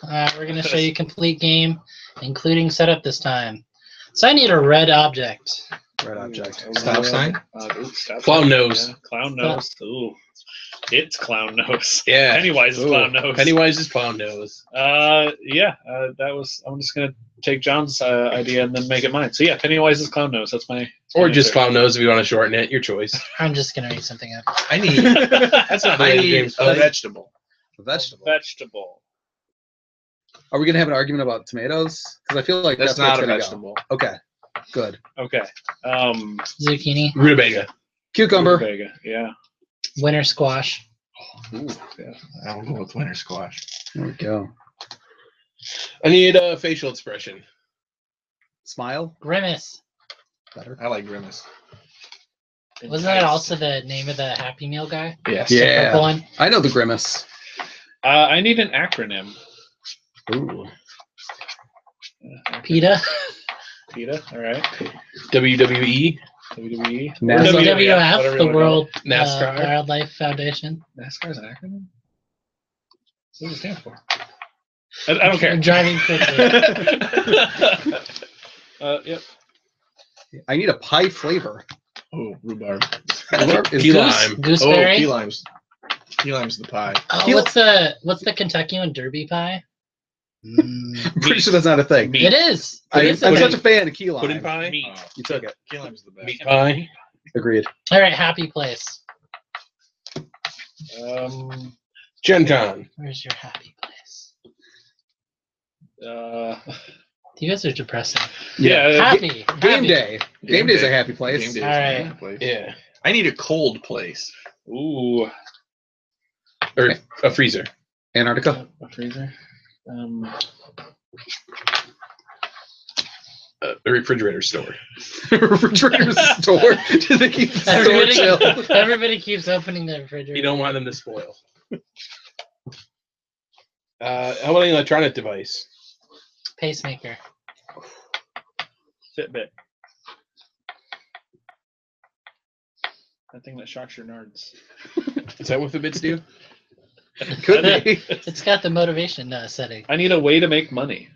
We're going to show you complete game, including setup this time. So I need a red object. Red object. Stop sign? Clown nose. Yeah, clown nose. Ooh. It's clown nose. Yeah. Pennywise is clown nose. Pennywise is clown nose. That was. I'm just gonna take John's idea and then make it mine. So yeah, Pennywise is clown nose. That's my. Or just clown nose if you want to shorten it. Your choice. I'm just going to read something up. I need. That's not I need a vegetable. A vegetable. Vegetable. Are we gonna have an argument about tomatoes? Because I feel like that's not a gonna vegetable. Go. Okay. Good. Okay. Zucchini. Rutabaga. Cucumber. Rutabaga. Yeah. Winter squash. Ooh, yeah. I'll go with winter squash. There we go. I need a facial expression. Smile. Grimace. Better. I like grimace. Wasn't that also the name of the Happy Meal guy? Yes. The Yeah. purple one? I know the grimace. I need an acronym. Ooh. PETA. PETA. All right. WWE. WWE. NASA. WWF, whatever the you wanna World NASCAR. Wildlife Foundation. call it. NASCAR is an acronym. What does it stand for? I don't care. Driving quickly. Yep. I need a pie flavor. Oh, rhubarb. Rhubarb? Is Key this- lime. Gooseberry. Key limes. Key lime's the pie. Oh, what's the Kentucky one? Derby pie? I'm pretty sure that's not a thing. Meat. It is. I'm It is a such a thing. fan of key lime. Pudding pie. Meat. You took it. Key lime's the best. Meat pie. Agreed. All right, happy place. Gen Con. Where's your happy place? Uh, You guys are depressing. yeah. Happy. Game happy. day. Game day's a happy place. Game day is All a right. happy place. Yeah. I need a cold place. Ooh. Or a freezer. Antarctica. A freezer. A refrigerator store. Refrigerator store. Do they keep the store chilled? Everybody keeps opening their refrigerator. You don't want them to spoil. How about an electronic device? Pacemaker. Fitbit. That thing that shocks your nards. Is that what Fitbits do? Could be. It's got the motivation setting. I need a way to make money.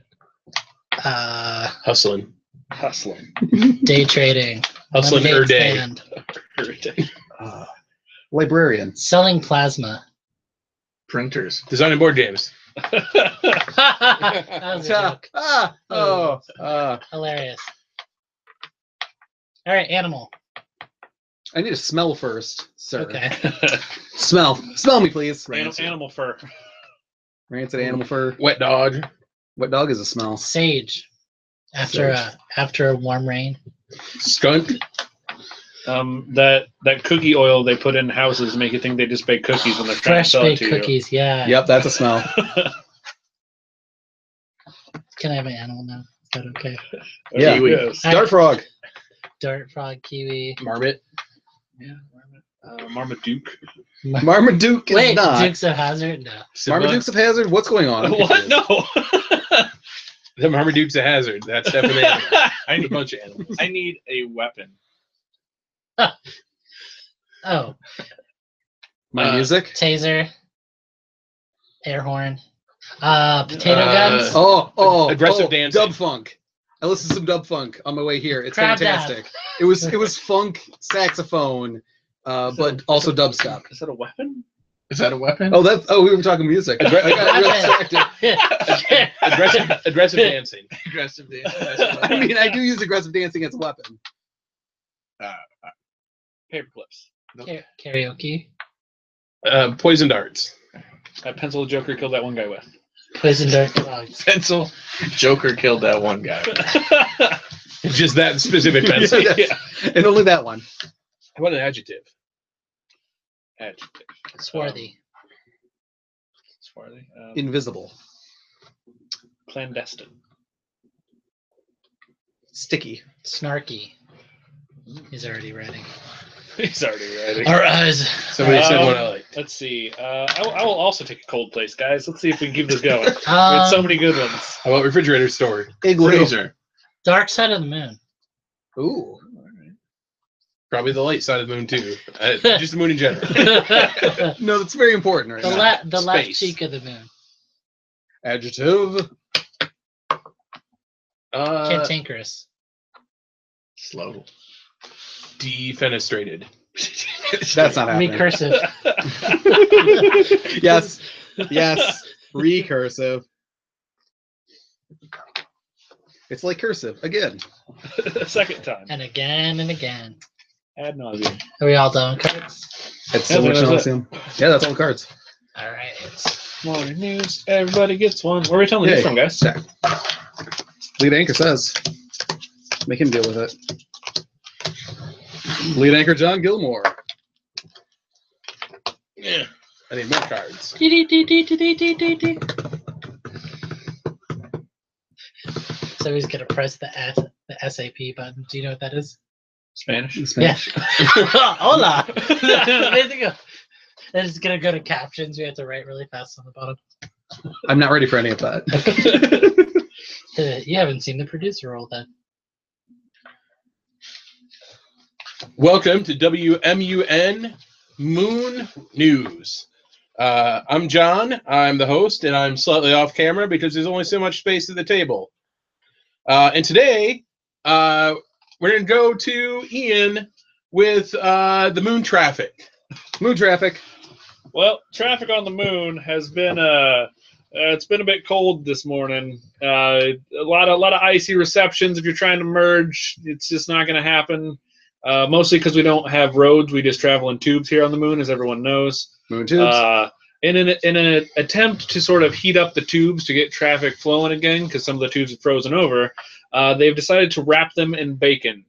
Hustling. Hustling. Day trading. Hustling lemonade or day. stand, Librarian. Selling plasma. Printers. Designing board games. That was a joke. Hilarious. All right, animal. I need to smell first, sir. Okay. Smell. Smell me, please. Animal fur. Rancid animal fur. Wet dog. What dog is a smell? Sage. After a warm rain. Skunk. That cookie oil they put in houses make you think they just bake cookies when they're trying to Fresh sell it baked to cookies, yeah. Yep, that's a smell. Can I have an animal now? Is that okay? you. Yeah. Kiwi. Yes. Dart frog. Dart frog, kiwi. Marmot. Yeah. Marmaduke. Marmaduke is Wait, not. Dukes of Hazzard? No. Marmaduke's of Hazzard? What's going on? I'm What? confused. No. The Marmaduke's a hazard. That's definitely an animal. I need a bunch of animals. I need a weapon. Oh, My music? taser. Air horn. Potato guns. Aggressive dancing. Dub funk. I listened to some dub funk on my way here. It's Crab fantastic. It was funk saxophone, but also dubstep. Is that a weapon? Is that a weapon? We were talking music. I got real distracted. Aggressive dancing. Aggressive dancing. I mean, I do use aggressive dancing as a weapon. Paper clips. Karaoke. Poison darts. That pencil Joker killed that one guy with. Poison dart dogs. Pencil. Joker killed that one guy. Just that specific pencil. Yeah. And only that one. How about an adjective? Adjective. Swarthy. Swarthy. Invisible. Clandestine. Sticky. Snarky. He's already writing. He's already ready. Our eyes. Somebody said one I liked. Let's see. I will also take a cold place, guys. Let's see if we can keep this going. We had so many good ones. How about refrigerator store? Igloo. Freezer. Dark side of the moon. Ooh. Probably the light side of the moon too. Just the moon in general. No, that's very important right now. The left Space. cheek of the moon. Adjective. Cantankerous. Slow. Defenestrated. That's not happening. Recursive. Yes. Yes. Recursive. It's like cursive again. Second time. And again and again. Ad nauseum. Are we all done with cards? It's Yeah, so much that's it. calcium. Yeah, that's all the cards. All right. Morning news. Everybody gets one. Where are we telling the news from, guys? Lead anchor says. Make him deal with it. Lead anchor John Gilmore. Yeah. I need more cards. So he's gonna press the SAP button. Do you know what that is? Spanish. Spanish. Hola. There you go. Then it's gonna go to captions. We have to write really fast on the bottom. I'm not ready for any of that. You haven't seen the producer role then. Welcome to WMUN Moon News. I'm John. I'm the host, and I'm slightly off camera because there's only so much space at the table. And today, we're going to go to Ian with the moon traffic. Moon traffic. Well, traffic on the moon has been it's been a bit cold this morning. A lot of icy receptions. If you're trying to merge, it's just not going to happen. Mostly because we don't have roads. We just travel in tubes here on the moon, as everyone knows. Moon tubes. In an attempt to sort of heat up the tubes to get traffic flowing again, because some of the tubes have frozen over, they've decided to wrap them in bacon.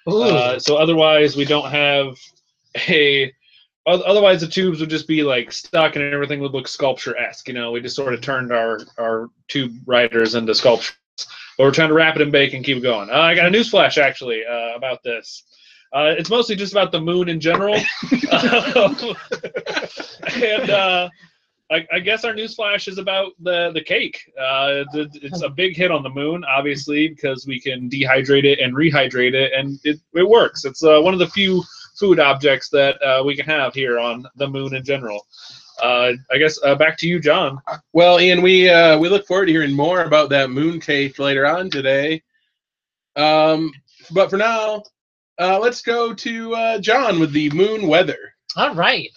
So otherwise, we don't have a. Otherwise, the tubes would just be like stuck, and everything would look sculpture-esque. You know, we just sort of turned our tube riders into sculptures. But we're trying to wrap it in bacon, keep it going. I got a news flash actually about this. It's mostly just about the moon in general. And I guess our news flash is about the cake. It's a big hit on the moon, obviously, because we can dehydrate it and rehydrate it, and it works. It's one of the few food objects that we can have here on the moon in general. I guess back to you, John. Well, Ian, we look forward to hearing more about that moon cake later on today. But for now, let's go to John with the moon weather. All right.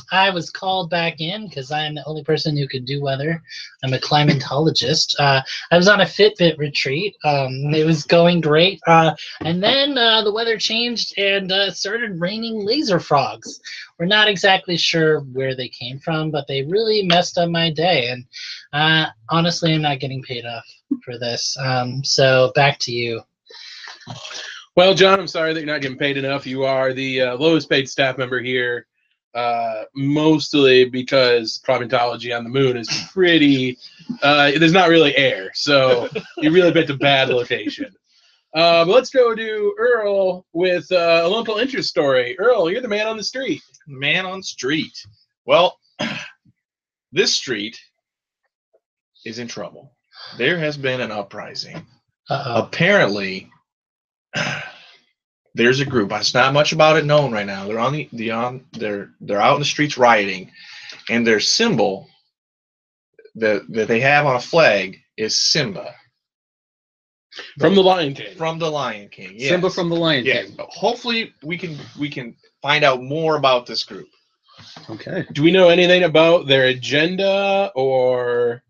I was called back in because I'm the only person who can do weather. I'm a climatologist. I was on a Fitbit retreat. It was going great. And then the weather changed and it started raining laser frogs. We're not exactly sure where they came from, but they really messed up my day. And honestly, I'm not getting paid off for this. So back to you. Well, John, I'm sorry that you're not getting paid enough. You are the lowest paid staff member here. Mostly because primatology on the moon is pretty, there's not really air, so you really picked a bad location. But let's go to Earl with a local interest story. Earl, you're the man on the street. Man on street. Well, this street is in trouble. There has been an uprising. Apparently, there's a group. It's not much about it known right now. They're they're out in the streets rioting, and their symbol that they have on a flag is Simba From the Lion King. from the Lion King. Yes. Simba from the Lion Yeah. King. Hopefully, we can find out more about this group. Okay. Do we know anything about their agenda or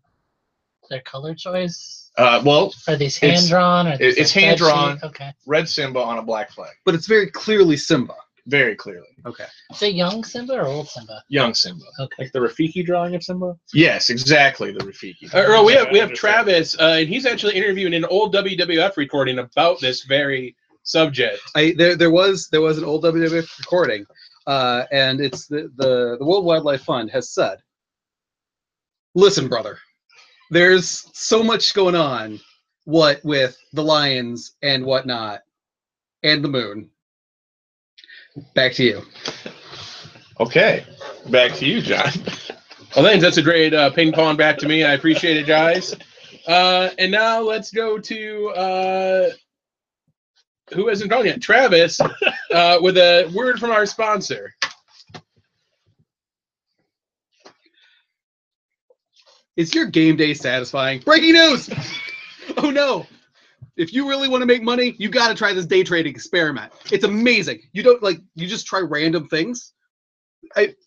Their color choice? Well, Are these hand drawn? it's hand-drawn. Okay. red Simba on a black flag, But it's very clearly Simba. very clearly. Okay. Is it young Simba or old Simba? Young Simba. Okay. Like the Rafiki drawing of Simba? Yes, exactly. The Rafiki. Earl, we have Yeah, I understand. Travis, and he's actually interviewing an old WWF recording about this very subject. There was an old WWF recording, and it's the World Wildlife Fund has said, listen, brother, there's so much going on, what with the lions and whatnot, and the moon. Back to you. Okay, back to you, John. Well, thanks. That's a great ping pong back to me. I appreciate it, guys. And now let's go to who hasn't gone yet? Travis with a word from our sponsor. Is your game day satisfying? Breaking news! Oh no! If you really want to make money, you got to try this day trading experiment. It's amazing. You don't you just try random things.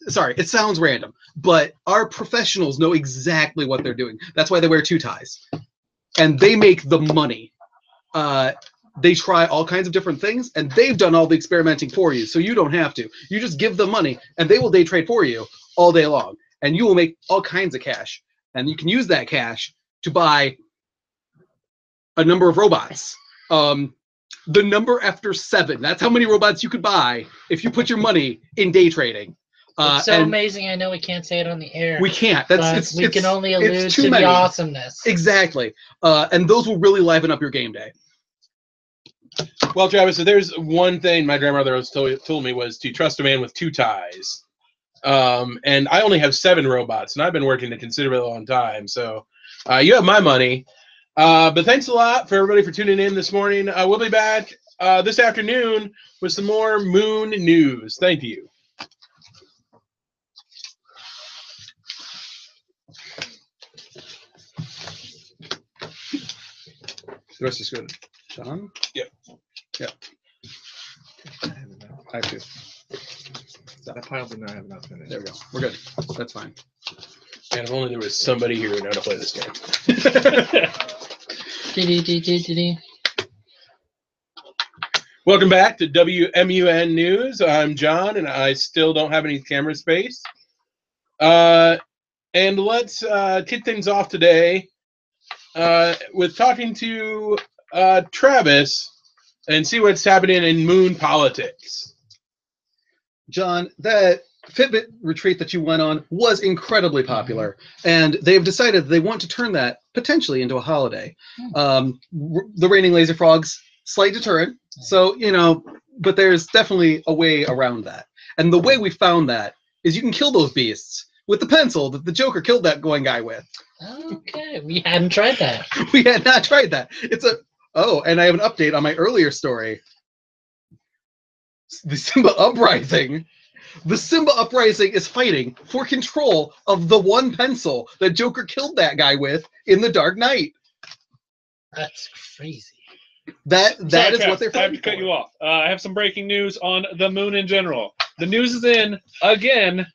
Sorry, it sounds random, but our professionals know exactly what they're doing. That's why they wear 2 ties. And they make the money. They try all kinds of different things, and they've done all the experimenting for you, so you don't have to. You just give them money, and they will day trade for you all day long, and you will make all kinds of cash. And you can use that cash to buy a number of robots. The number after 7. That's how many robots you could buy if you put your money in day trading. It's so amazing. I know we can't say it on the air. We can't. We can only allude to many. the awesomeness. Exactly. And those will really liven up your game day. Well, Travis, if there's one thing my grandmother was told me was to trust a man with 2 ties. And I only have 7 robots, and I've been working a considerably long time. So you have my money. But thanks a lot for everybody for tuning in this morning. We'll be back this afternoon with some more moon news. Thank you. The rest is good. John? Yep. Yep. I have 2. That pile did not have enough in it. There we go. We're good. That's fine. And if only there was somebody here who knew how to play this game. Welcome back to WMUN News. I'm John, and I still don't have any camera space. And let's kick things off today with talking to Travis and see what's happening in moon politics. John, that Fitbit retreat that you went on was incredibly popular, and they've decided they want to turn that potentially into a holiday. The raining laser frogs, slight deterrent, so, but there's definitely a way around that. And the way we found that is you can kill those beasts with the pencil that the Joker killed that going guy with. Okay, we hadn't tried that. We had not tried that. And I have an update on my earlier story. The Simba Uprising. The Simba Uprising is fighting for control of the one pencil that Joker killed that guy with in The Dark Knight. That's crazy. That Sorry, is Trav, what they're I have fighting to cut for. you off. I have some breaking news on the moon in general. The news is in again.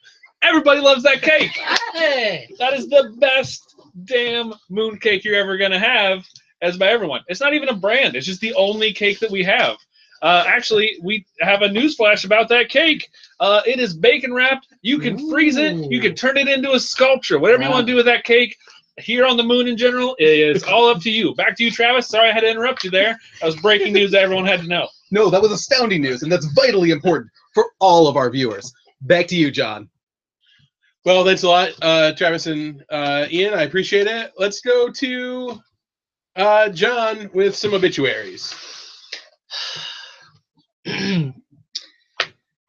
Everybody loves that cake. Hey! That is the best damn moon cake you're ever gonna have, as by everyone. It's not even a brand. It's just the only cake that we have. Actually, we have a news flash about that cake. It is bacon wrapped. You can freeze it. You can turn it into a sculpture. Whatever you want to do with that cake. Here on the moon in general is all up to you. Back to you, Travis. Sorry I had to interrupt you there. That was breaking news that everyone had to know. No, that was astounding news, and that's vitally important for all of our viewers. Back to you, John. Well, thanks a lot, Travis and Ian. I appreciate it. Let's go to John with some obituaries.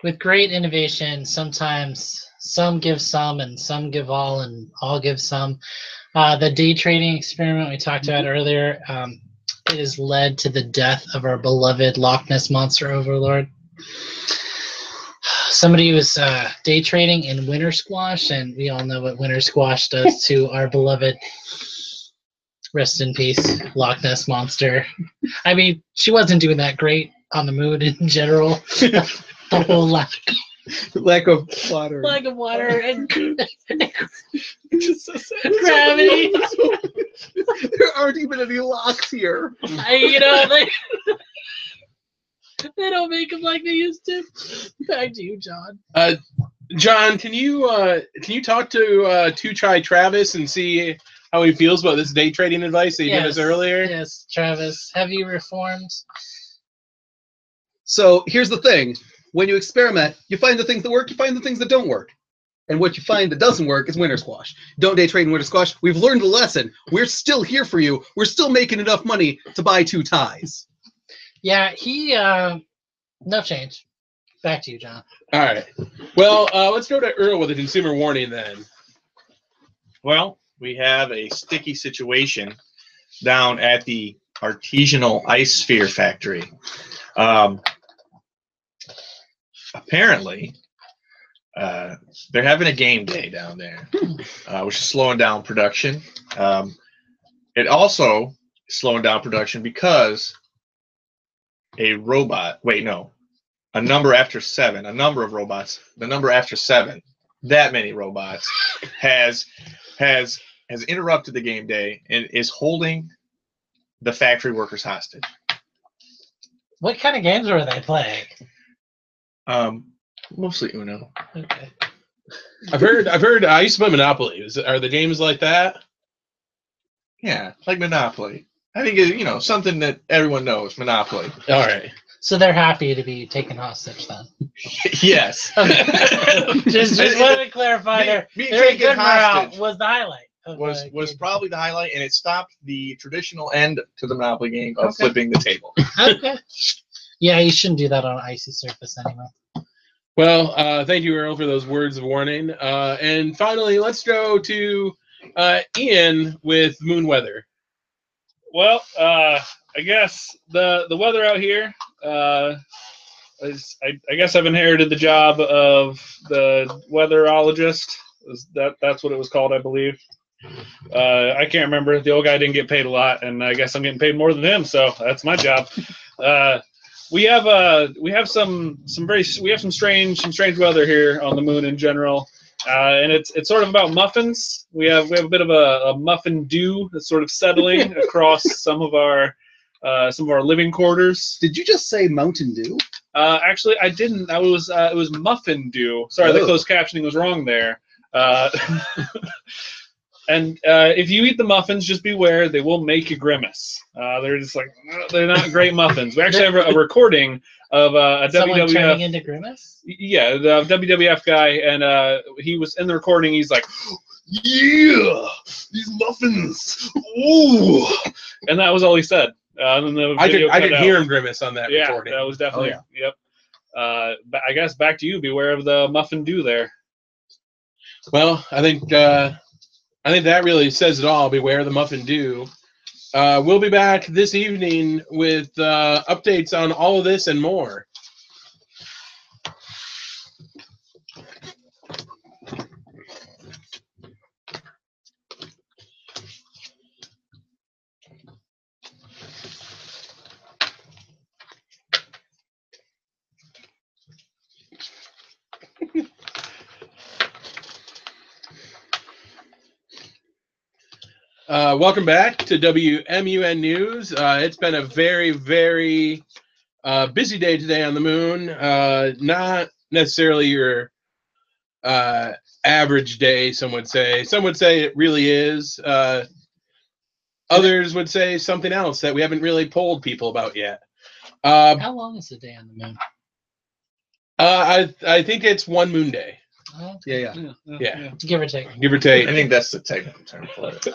With great innovation, sometimes some give some and some give all and all give some. The day trading experiment we talked about earlier, it has led to the death of our beloved Loch Ness Monster Overlord. Somebody was day trading in winter squash, and we all know what winter squash does to our beloved, rest in peace, Loch Ness Monster. I mean, she wasn't doing that great on the moon in general. The whole lack of water. Lack of water and Just so sad. gravity. There aren't even any locks here. They don't make them like they used to. Back to you, John. John, can you talk to Two-Try Travis and see how he feels about this day trading advice that he gave us earlier? Yes, Travis. Have you reformed? So here's the thing. When you experiment, you find the things that work, you find the things that don't work. And what you find that doesn't work is winter squash. Don't day trade in winter squash. We've learned the lesson. We're still here for you. We're still making enough money to buy 2 ties. Yeah, no change. Back to you, John. All right. Well, let's go to Earl with a consumer warning then. Well, we have a sticky situation down at the artisanal ice sphere factory. Apparently, they're having a game day down there, which is slowing down production. It also is slowing down production because a number after 7, a number of robots, the number after 7, that many robots has interrupted the game day and is holding the factory workers hostage. What kind of games were they playing? Mostly Uno. Okay. I've heard. I used to play Monopoly. Are the games like that? Yeah, like Monopoly. I think something that everyone knows. Monopoly. All right. So they're happy to be taken hostage then. Yes. just wanted to clarify there. Being Their taken good morale hostage was the highlight. was probably the highlight, and it stopped the traditional end to the Monopoly game of Okay. flipping the table. Okay. Yeah, you shouldn't do that on an icy surface anyway. Well, thank you, Earl, for those words of warning. And finally, let's go to Ian with moon weather. Well, I guess the weather out here is I guess I've inherited the job of the weatherologist. That's what it was called, I believe. I can't remember. The old guy didn't get paid a lot, and I guess I'm getting paid more than him, so that's my job. We have some strange weather here on the moon in general, and it's sort of about muffins. We have a bit of a muffin dew that's sort of settling across some of our living quarters. Did you just say Mountain Dew? Actually, I didn't. It was muffin dew. Sorry, the closed captioning was wrong there. And if you eat the muffins, just beware, they will make you grimace. They're just like, they're not great muffins. We actually have a recording of a Someone WWF. turning into Grimace? Yeah, the WWF guy, and he was in the recording. He's like, "Yeah, these muffins, ooh," and that was all he said. And then the I video did cut hear out. him grimace on that Yeah, recording. that was definitely. Oh, yeah. Yep. I guess back to you. Beware of the muffin dew there. Well, I think that really says it all. Beware the muffin dew. We'll be back this evening with updates on all of this and more. Welcome back to WMUN News. It's been a very, very busy day today on the moon. Not necessarily your average day, some would say. Some would say it really is. Others would say something else that we haven't really polled people about yet. How long is the day on the moon? I think it's one moon day. Oh, Yeah. Yeah. give or take. Give or take. I think that's the technical term for it.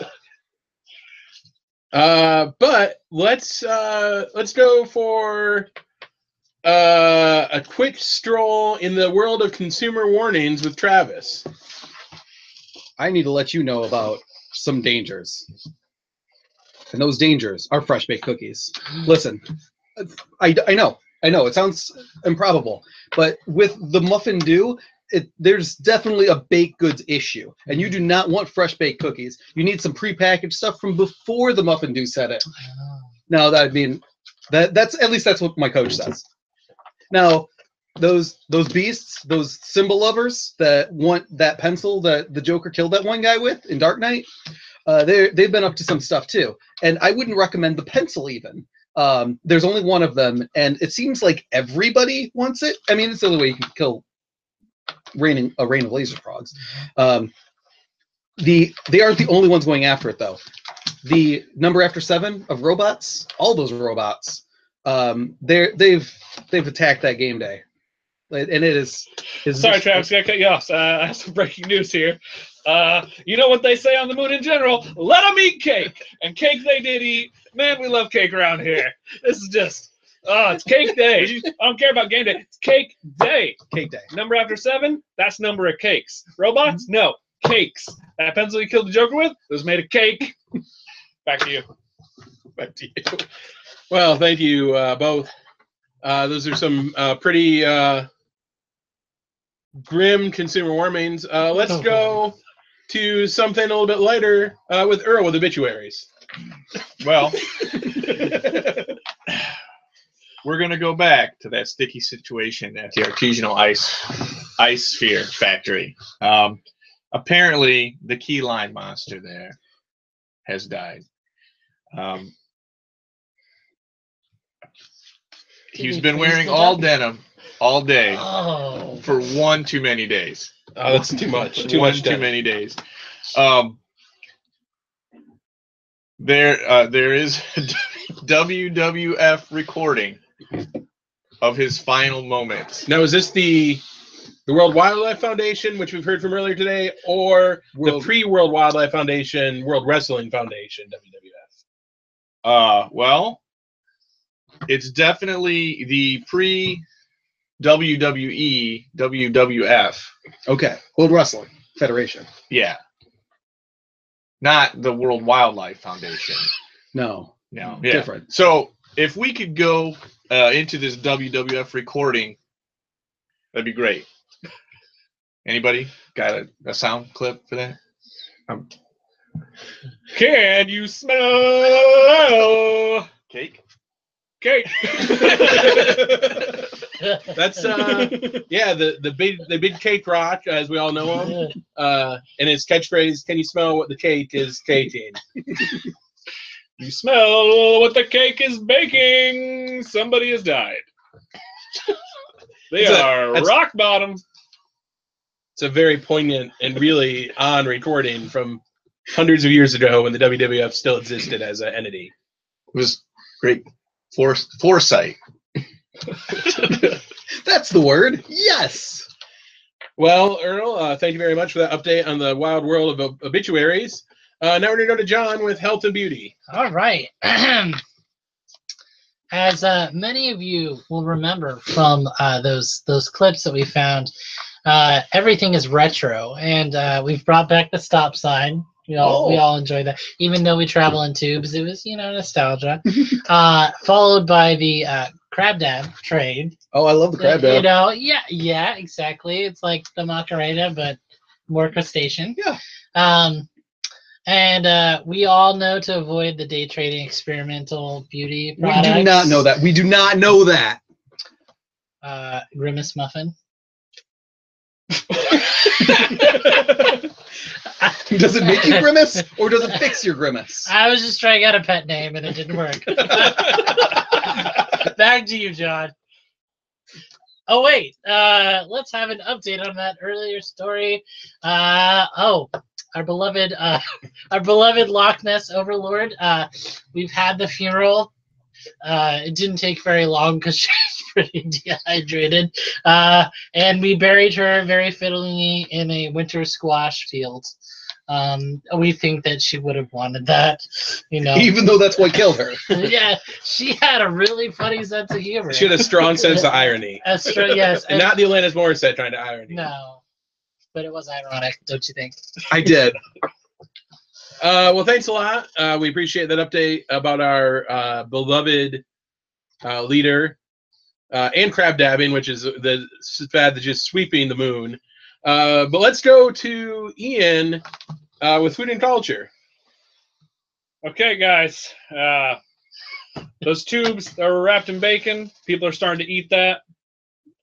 But let's go for a quick stroll in the world of consumer warnings with Travis. I need to let you know about some dangers. And those dangers are fresh baked cookies. Listen, I know it sounds improbable, but with the muffin dew, there's definitely a baked goods issue, and you do not want fresh baked cookies. You need some prepackaged stuff from before the muffin dew set it. Now, that's at least that's what my coach says. Now, those beasts, those symbol lovers that want that pencil that the Joker killed that one guy with in Dark Knight, they've been up to some stuff too. And I wouldn't recommend the pencil even. There's only one of them, and it seems like everybody wants it. I mean, it's the only way you can kill a rain of laser frogs. They aren't the only ones going after it though. The number after 7 of robots, all those robots, they've attacked that game day, and it is. Sorry, Travis, I cut you off. I have some breaking news here. You know what they say on the moon in general? Let them eat cake, and cake they did eat. Man, we love cake around here. This is just, it's cake day. I don't care about game day. It's cake day. Cake day. Number after 7, that's number of cakes. Robots? No, cakes. That pencil you killed the Joker with, it was made of cake. Back to you. Back to you. Well, thank you both. Those are some pretty grim consumer warmings. Let's go to something a little bit lighter with Earl with obituaries. Well, we're going to go back to that sticky situation at the artisanal ice sphere factory. Apparently, the key line monster there has died. He's been wearing all denim all day for one too many days. Oh, that's too much. Too many days. There is a WWF recording of his final moments. Now, is this the World Wildlife Foundation, which we've heard from earlier today, or the pre-World Wildlife Foundation, World Wrestling Foundation, WWF? Well, it's definitely the pre-WWE WWF. Okay. World Wrestling Federation. Yeah. Not the World Wildlife Foundation. No. Yeah. Different. So if we could go into this WWF recording, that'd be great. Anybody got a sound clip for that? Can you smell Cake? cake? That's the big cake rock, as we all know him. And his catchphrase, "Can you smell what the cake is caking?" You smell what the cake is baking. Somebody has died. They are rock bottom. It's a very poignant and really on recording from hundreds of years ago when the WWF still existed as an entity. It was great foresight. That's the word. Yes. Well, Earl, thank you very much for that update on the wild world of obituaries. Now we're going to go to John with health and beauty. All right. As many of you will remember from those clips that we found, everything is retro, and we've brought back the stop sign. We all enjoy that, even though we travel in tubes. It was nostalgia. Followed by the crab dab trade. Oh, I love the crab dab. Yeah, exactly. It's like the Macarena, but more crustacean. Yeah. And we all know to avoid the day trading experimental beauty products. We do not know that. We do not know that. Grimace muffin. Does it make you grimace, or does it fix your grimace? I was just trying to get a pet name, and it didn't work. Back to you, John. Oh wait, let's have an update on that earlier story. Our beloved Loch Ness overlord. We've had the funeral. It didn't take very long because she was pretty dehydrated. And we buried her very fittingly in a winter squash field. We think that she would have wanted that, Even though that's what killed her. Yeah, she had a really funny sense of humor. She had a strong sense of irony. Yes. And not the Alanis Morissette trying to irony. No, but it was ironic, don't you think? I did. Well, thanks a lot. We appreciate that update about our beloved leader and crab dabbing, which is the fad that's just sweeping the moon. But let's go to Ian with food and culture. Okay, guys. Those tubes are wrapped in bacon. People are starting to eat that,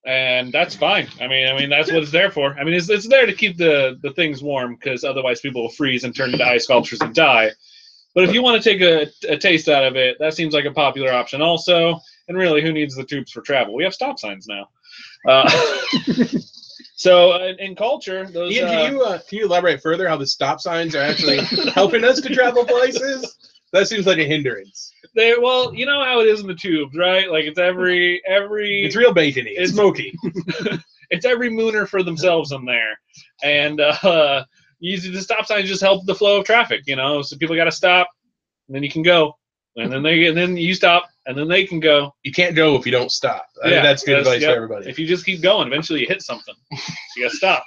and that's fine. I mean that's what it's there for. I mean, it's there to keep the things warm, because otherwise people will freeze and turn into ice sculptures and die. But if you want to take a taste out of it, that seems like a popular option also. And really, who needs the tubes for travel? We have stop signs now. So in culture, those. Ian, can you elaborate further how the stop signs are actually helping us to travel places? That seems like a hindrance. Well, you know how it is in the tubes, right? Like it's every. It's real bacony. It's smoky. It's every mooner for themselves in there, and usually the stop signs just help the flow of traffic. So people got to stop, and then you can go, and then you stop, and then they can go. You can't go if you don't stop. I think that's good advice for everybody. If you just keep going, eventually you hit something. So you got to stop.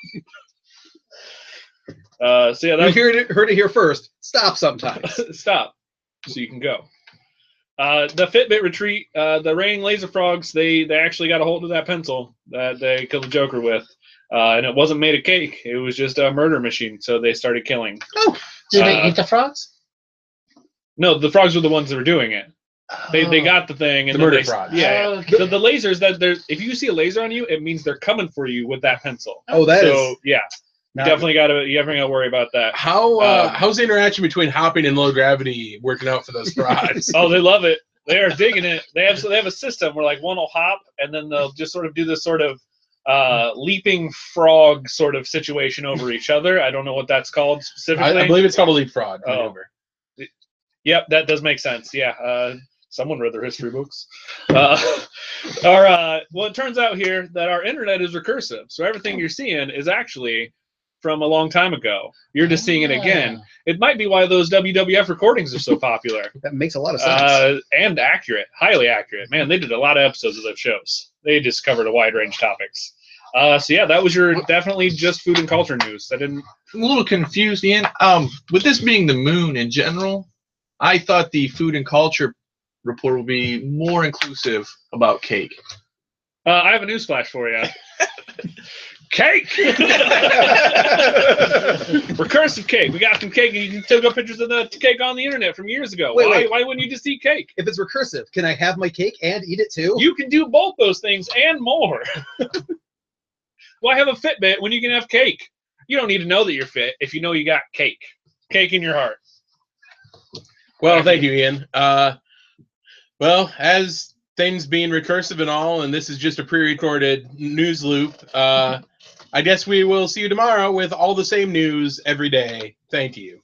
You heard it here first. Stop sometimes. Stop, so you can go. The Fitbit retreat, the raining laser frogs, they actually got a hold of that pencil that they killed the Joker with. And it wasn't made of cake. It was just a murder machine. So they started killing. Oh, did they eat the frogs? No, the frogs were the ones that were doing it. They Oh. got the thing. And The then murder they, frogs. Yeah. Okay. The lasers, if you see a laser on you, it means they're coming for you with that pencil. Oh, that is So, yeah. You definitely got to worry about that. How's the interaction between hopping and low gravity working out for those frogs? Oh, they love it. They are digging it. They have a system where like one will hop and then they'll just sort of do this sort of leaping frog sort of situation over each other. I don't know what that's called specifically. I believe it's called a leapfrog maneuver. Yep, that does make sense. Yeah. Someone read their history books. Well, it turns out here that our internet is recursive. So everything you're seeing is actually from a long time ago. You're just seeing it again. It might be why those WWF recordings are so popular. That makes a lot of sense. And accurate, highly accurate. Man, they did a lot of episodes of those shows. They just covered a wide range of topics. So yeah, that was your definitely just food and culture news. I'm a little confused, Ian. With this being the moon in general, I thought the food and culture report would be more inclusive about cake. I have a newsflash for you. Cake! Recursive cake. We got some cake, and you can still go pictures of the cake on the internet from years ago. Wait. Why wouldn't you just eat cake? If it's recursive, can I have my cake and eat it too? You can do both those things and more. Why have a Fitbit when you can have cake? You don't need to know that you're fit if you know you got cake. Cake in your heart. Well, thank you, Ian. Well, as things being recursive and all, and this is just a pre-recorded news loop, I guess we will see you tomorrow with all the same news every day. Thank you.